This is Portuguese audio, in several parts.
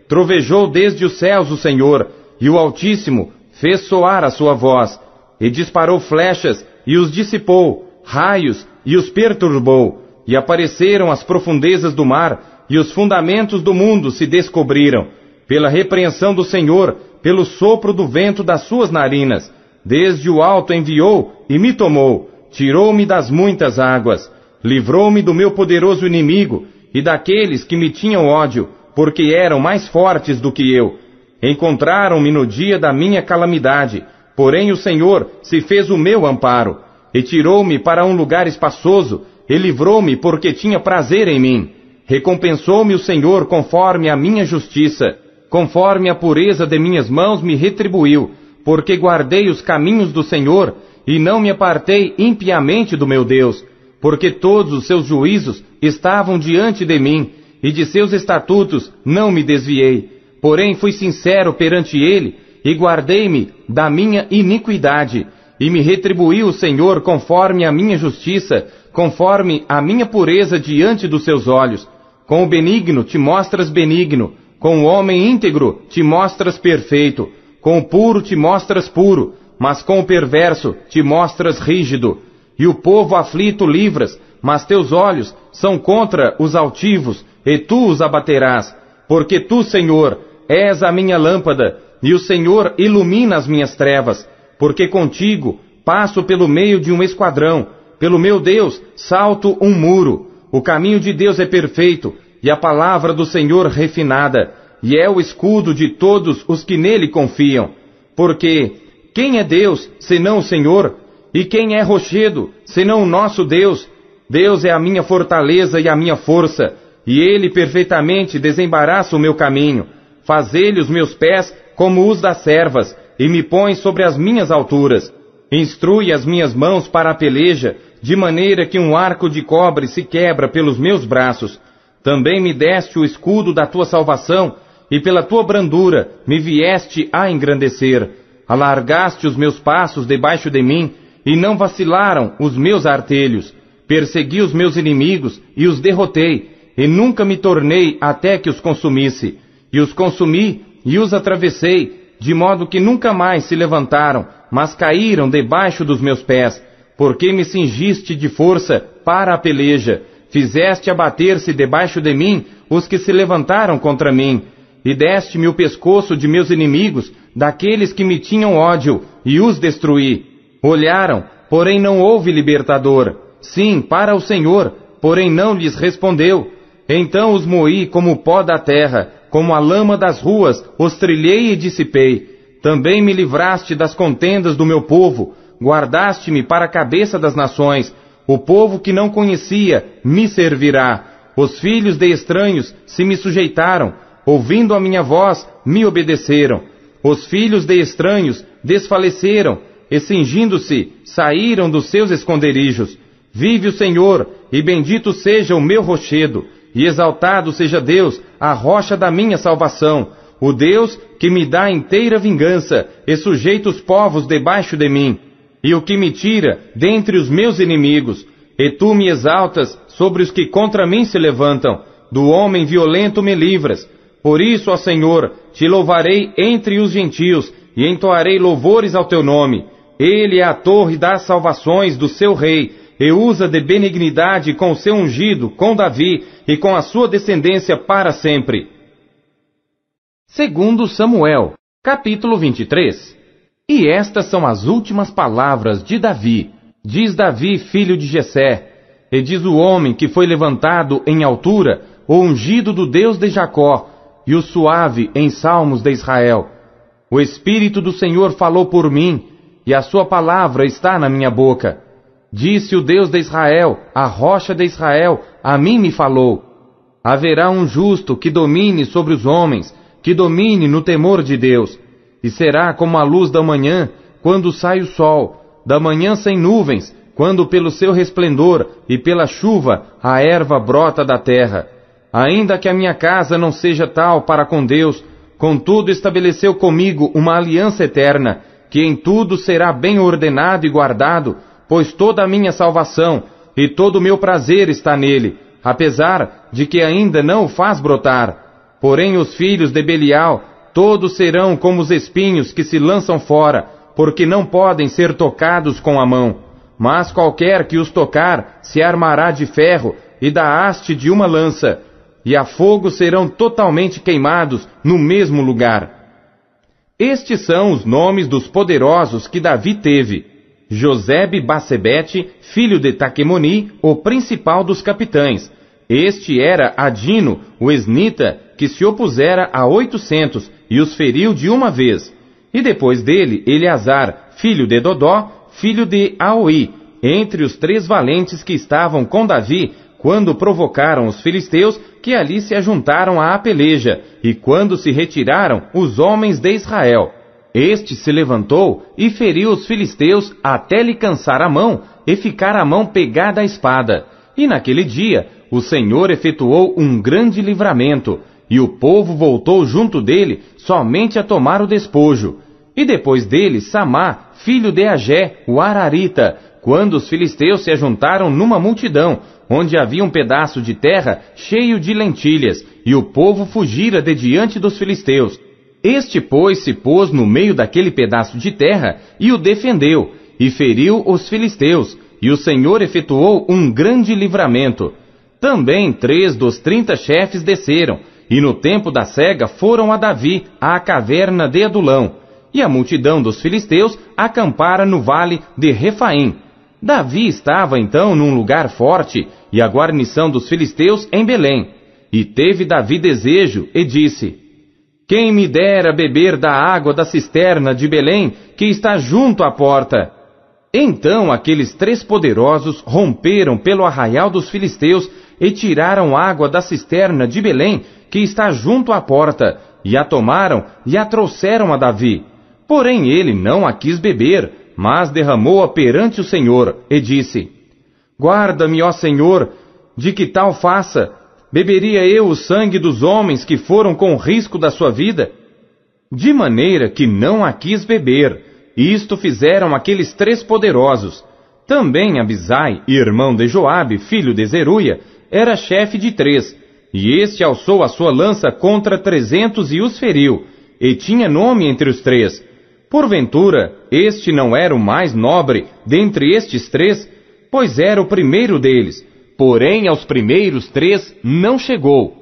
trovejou desde os céus o Senhor, e o Altíssimo fez soar a sua voz, e disparou flechas, e os dissipou, raios, e os perturbou, e apareceram as profundezas do mar, e os fundamentos do mundo se descobriram, pela repreensão do Senhor, pelo sopro do vento das suas narinas. Desde o alto enviou e me tomou, tirou-me das muitas águas, livrou-me do meu poderoso inimigo e daqueles que me tinham ódio, porque eram mais fortes do que eu. Encontraram-me no dia da minha calamidade, porém o Senhor se fez o meu amparo, e tirou-me para um lugar espaçoso, e livrou-me porque tinha prazer em mim. Recompensou-me o Senhor conforme a minha justiça, conforme a pureza de minhas mãos me retribuiu, porque guardei os caminhos do Senhor, e não me apartei impiamente do meu Deus, porque todos os seus juízos estavam diante de mim, e de seus estatutos não me desviei. Porém fui sincero perante ele, e guardei-me da minha iniquidade, e me retribuiu o Senhor conforme a minha justiça, conforme a minha pureza diante dos seus olhos. Com o benigno te mostras benigno, com o homem íntegro te mostras perfeito, com o puro te mostras puro, mas com o perverso te mostras rígido. E o povo aflito livras, mas teus olhos são contra os altivos, e tu os abaterás. Porque tu, Senhor, és a minha lâmpada, e o Senhor ilumina as minhas trevas. Porque contigo passo pelo meio de um esquadrão, pelo meu Deus salto um muro. O caminho de Deus é perfeito, e a palavra do Senhor refinada, e é o escudo de todos os que nele confiam. Porque quem é Deus, senão o Senhor? E quem é rochedo, senão o nosso Deus? Deus é a minha fortaleza e a minha força, e ele perfeitamente desembaraça o meu caminho. Faz ele os meus pés como os das servas, e me põe sobre as minhas alturas. Instrui as minhas mãos para a peleja, de maneira que um arco de cobre se quebra pelos meus braços. Também me deste o escudo da tua salvação, e pela tua brandura me vieste a engrandecer. Alargaste os meus passos debaixo de mim, e não vacilaram os meus artelhos. Persegui os meus inimigos, e os derrotei, e nunca me tornei até que os consumisse. E os consumi, e os atravessei, de modo que nunca mais se levantaram, mas caíram debaixo dos meus pés. Porque me cingiste de força para a peleja, fizeste abater-se debaixo de mim os que se levantaram contra mim, e deste-me o pescoço de meus inimigos, daqueles que me tinham ódio, e os destruí. Olharam, porém não houve libertador. Sim, para o Senhor, porém não lhes respondeu. Então os moí como o pó da terra, como a lama das ruas, os trilhei e dissipei. Também me livraste das contendas do meu povo, guardaste-me para a cabeça das nações. O povo que não conhecia me servirá. Os filhos de estranhos se me sujeitaram, ouvindo a minha voz, me obedeceram. Os filhos de estranhos desfaleceram, e cingindo-se, saíram dos seus esconderijos. Vive o Senhor, e bendito seja o meu rochedo, e exaltado seja Deus, a rocha da minha salvação, o Deus que me dá inteira vingança, e sujeita os povos debaixo de mim, e o que me tira dentre os meus inimigos. E tu me exaltas sobre os que contra mim se levantam, do homem violento me livras. Por isso, ó Senhor, te louvarei entre os gentios, e entoarei louvores ao teu nome. Ele é a torre das salvações do seu rei, e usa de benignidade com o seu ungido, com Davi, e com a sua descendência para sempre. Segundo Samuel, capítulo 23. E estas são as últimas palavras de Davi. Diz Davi, filho de Jessé, e diz o homem que foi levantado em altura, o ungido do Deus de Jacó, e o suave em salmos de Israel. O Espírito do Senhor falou por mim, e a sua palavra está na minha boca. Disse o Deus de Israel, a rocha de Israel, a mim me falou. Haverá um justo que domine sobre os homens, que domine no temor de Deus. E será como a luz da manhã, quando sai o sol, da manhã sem nuvens, quando pelo seu resplendor e pela chuva a erva brota da terra. Ainda que a minha casa não seja tal para com Deus, contudo estabeleceu comigo uma aliança eterna, que em tudo será bem ordenado e guardado, pois toda a minha salvação e todo o meu prazer está nele, apesar de que ainda não o faz brotar. Porém os filhos de Belial, todos serão como os espinhos que se lançam fora, porque não podem ser tocados com a mão. Mas qualquer que os tocar, se armará de ferro e da haste de uma lança, e a fogo serão totalmente queimados no mesmo lugar. Estes são os nomes dos poderosos que Davi teve: Josebe-Basebete, filho de Taquemoni, o principal dos capitães. Este era Adino, o esnita, que se opusera a 800 e os feriu de uma vez. E depois dele, Eleazar, filho de Dodó, filho de Aoi, entre os 3 valentes que estavam com Davi, quando provocaram os filisteus, que ali se ajuntaram à peleja, e quando se retiraram os homens de Israel. Este se levantou e feriu os filisteus até lhe cansar a mão e ficar a mão pegada à espada. E naquele dia o Senhor efetuou um grande livramento, e o povo voltou junto dele somente a tomar o despojo. E depois dele Samá, filho de Agé, o Ararita, quando os filisteus se ajuntaram numa multidão, onde havia um pedaço de terra cheio de lentilhas, e o povo fugira de diante dos filisteus. Este, pois, se pôs no meio daquele pedaço de terra e o defendeu, e feriu os filisteus, e o Senhor efetuou um grande livramento. Também 3 dos 30 chefes desceram, e no tempo da cega foram a Davi, à caverna de Adulão, e a multidão dos filisteus acampara no vale de Refaim. Davi estava então num lugar forte, e a guarnição dos filisteus em Belém. E teve Davi desejo, e disse: quem me dera beber da água da cisterna de Belém, que está junto à porta? Então aqueles 3 poderosos romperam pelo arraial dos filisteus e tiraram água da cisterna de Belém, que está junto à porta, e a tomaram e a trouxeram a Davi. Porém ele não a quis beber, mas derramou-a perante o Senhor, e disse: guarda-me, ó Senhor, de que tal faça. Beberia eu o sangue dos homens que foram com risco da sua vida? De maneira que não a quis beber. Isto fizeram aqueles 3 poderosos. Também Abisai, irmão de Joabe, filho de Zeruia, era chefe de 3. E este alçou a sua lança contra 300 e os feriu, e tinha nome entre os 3. Porventura, este não era o mais nobre dentre estes 3, pois era o primeiro deles. Porém, aos primeiros 3 não chegou.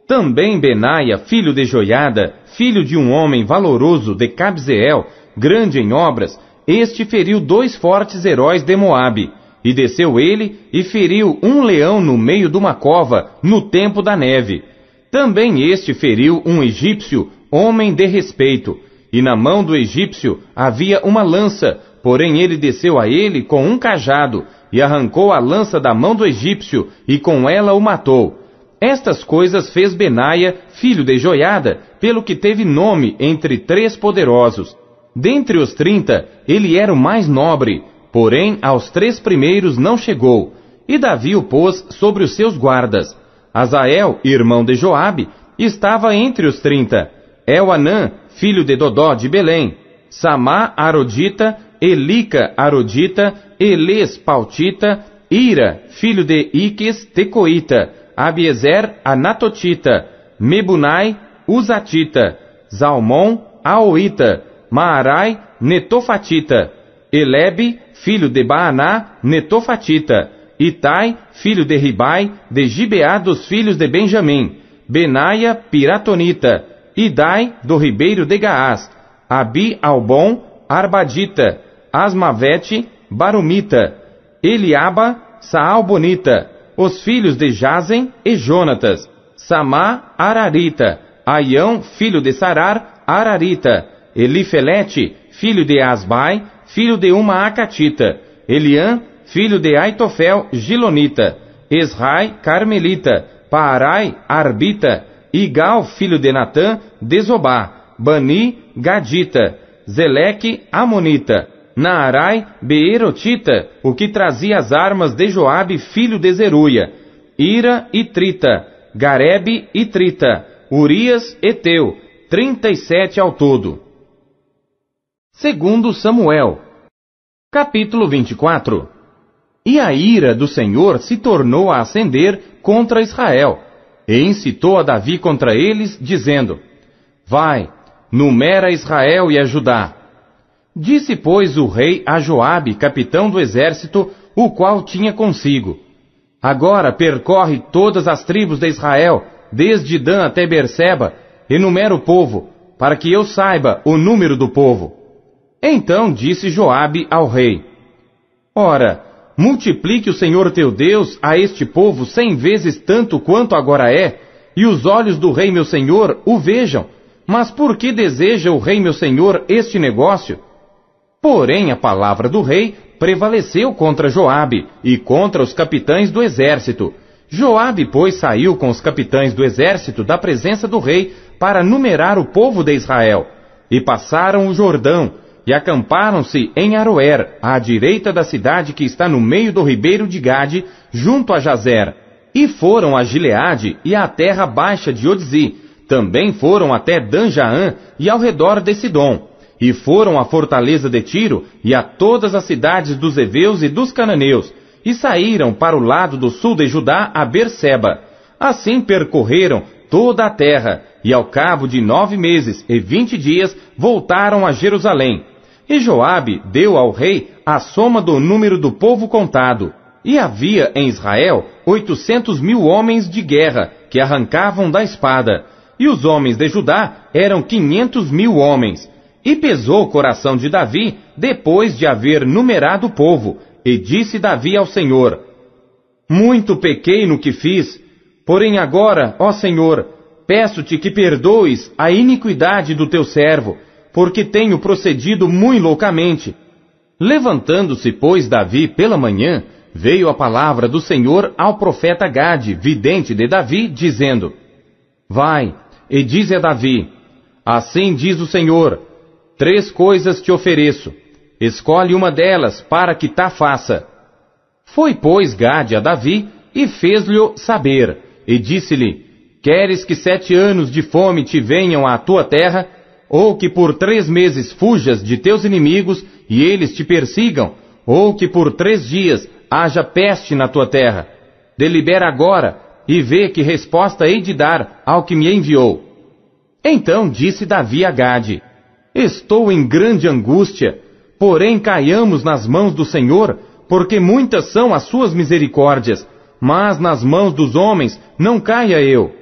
Também Benaia, filho de Joiada, filho de um homem valoroso de Cabzeel, grande em obras, este feriu 2 fortes heróis de Moabe. E desceu ele e feriu um leão no meio de uma cova, no tempo da neve. Também este feriu um egípcio, homem de respeito. E na mão do egípcio havia uma lança, porém ele desceu a ele com um cajado, e arrancou a lança da mão do egípcio, e com ela o matou. Estas coisas fez Benaia, filho de Joiada, pelo que teve nome entre 3 poderosos. Dentre os 30, ele era o mais nobre, porém aos 3 primeiros não chegou, e Davi o pôs sobre os seus guardas. Azael, irmão de Joabe, estava entre os 30. Elhanã, filho de Dodó de Belém. Samá Arodita, Elica Arodita, Eles Pautita, Ira, filho de Iques Tecoita, Abiezer Anatotita, Mebunai Uzatita, Zalmon Aoita, Maarai Netofatita, Elebe, filho de Baaná Netofatita, Itai, filho de Ribai, de Gibeá dos filhos de Benjamim, Benaia Piratonita, Idai, do ribeiro de Gaás, Abi Albon, Arbadita, Asmavete, Barumita, Eliaba, Saalbonita, os filhos de Jazen e Jonatas, Samá, Ararita, Aião, filho de Sarar, Ararita, Elifelete, filho de Asbai, filho de uma Acatita, Eliã, filho de Aitofel, Gilonita, Esrai, Carmelita, Paarai, Arbita, Igal, filho de Natã, de Zobá, Bani, Gadita, Zeleque, Amonita, Naarai, Beerotita, o que trazia as armas de Joabe, filho de Zeruia, Ira e Trita, Garebe e Trita, Urias e Teu, 37 ao todo. Segundo Samuel, capítulo 24. E a ira do Senhor se tornou a acender contra Israel. e incitou a Davi contra eles, dizendo: Vai, numera Israel e a Judá. Disse, pois, o rei a Joabe, capitão do exército, o qual tinha consigo: Agora percorre todas as tribos de Israel, desde Dan até Berseba, e numera o povo, para que eu saiba o número do povo. Então disse Joabe ao rei: Ora, multiplique o Senhor teu Deus a este povo 100 vezes tanto quanto agora é, e os olhos do rei meu senhor o vejam. Mas por que deseja o rei meu senhor este negócio? Porém a palavra do rei prevaleceu contra Joabe e contra os capitães do exército. Joabe, pois, saiu com os capitães do exército da presença do rei para numerar o povo de Israel. E passaram o Jordão, e acamparam-se em Aroer, à direita da cidade que está no meio do ribeiro de Gade, junto a Jazer. E foram a Gileade e à terra baixa de Odzi. Também foram até Dan-Jaã e ao redor de Sidom. E foram à fortaleza de Tiro e a todas as cidades dos heveus e dos cananeus. E saíram para o lado do sul de Judá a Berseba. Assim percorreram toda a terra, e ao cabo de 9 meses e 20 dias voltaram a Jerusalém. E Joabe deu ao rei a soma do número do povo contado. E havia em Israel 800.000 homens de guerra, que arrancavam da espada. E os homens de Judá eram 500.000 homens. E pesou o coração de Davi, depois de haver numerado o povo. E disse Davi ao Senhor: Muito pequei no que fiz, porém agora, ó Senhor, peço-te que perdoes a iniquidade do teu servo, porque tenho procedido muito loucamente. Levantando-se, pois, Davi pela manhã, veio a palavra do Senhor ao profeta Gade, vidente de Davi, dizendo: Vai, e dize a Davi: Assim diz o Senhor, 3 coisas te ofereço. Escolhe uma delas, para que tá faça. Foi, pois, Gade a Davi, e fez-lhe saber, e disse-lhe: Queres que 7 anos de fome te venham à tua terra, ou que por 3 meses fujas de teus inimigos, e eles te persigam, ou que por 3 dias haja peste na tua terra? Delibera agora, e vê que resposta hei de dar ao que me enviou. Então disse Davi a Gade: Estou em grande angústia, porém caiamos nas mãos do Senhor, porque muitas são as suas misericórdias, mas nas mãos dos homens não caia eu.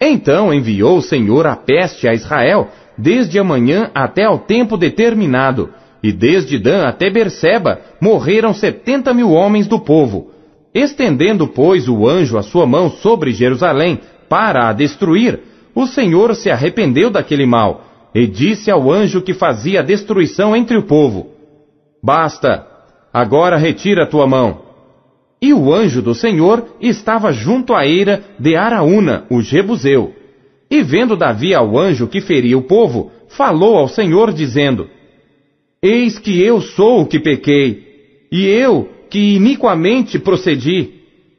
Então enviou o Senhor a peste a Israel, desde a manhã até ao tempo determinado, e desde Dan até Berseba morreram 70.000 homens do povo. Estendendo, pois, o anjo a sua mão sobre Jerusalém para a destruir, o Senhor se arrependeu daquele mal, e disse ao anjo que fazia a destruição entre o povo: Basta, agora retira a tua mão. E o anjo do Senhor estava junto à eira de Araúna, o Jebuseu. E vendo Davi ao anjo que feria o povo, falou ao Senhor, dizendo: Eis que eu sou o que pequei, e eu que iniquamente procedi.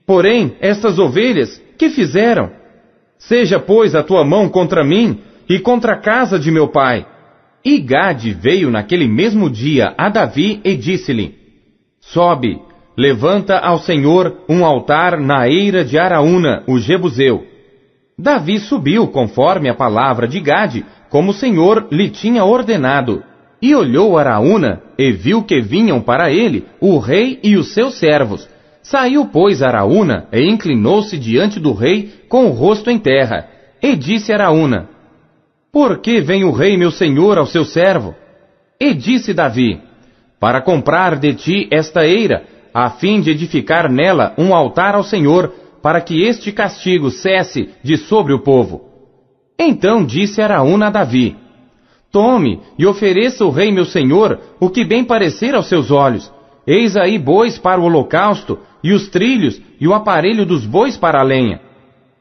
Porém, estas ovelhas, que fizeram? Seja, pois, a tua mão contra mim, e contra a casa de meu pai. E Gade veio naquele mesmo dia a Davi e disse-lhe: Sobe, levanta ao Senhor um altar na eira de Araúna, o Jebuseu. Davi subiu conforme a palavra de Gade, como o Senhor lhe tinha ordenado. E olhou Araúna, e viu que vinham para ele o rei e os seus servos. Saiu, pois, Araúna, e inclinou-se diante do rei com o rosto em terra. E disse Araúna: Por que vem o rei meu senhor ao seu servo? E disse Davi: Para comprar de ti esta eira, a fim de edificar nela um altar ao Senhor, para que este castigo cesse de sobre o povo. Então disse Araúna a Davi: Tome e ofereça o rei meu senhor o que bem parecer aos seus olhos. Eis aí bois para o holocausto, e os trilhos e o aparelho dos bois para a lenha.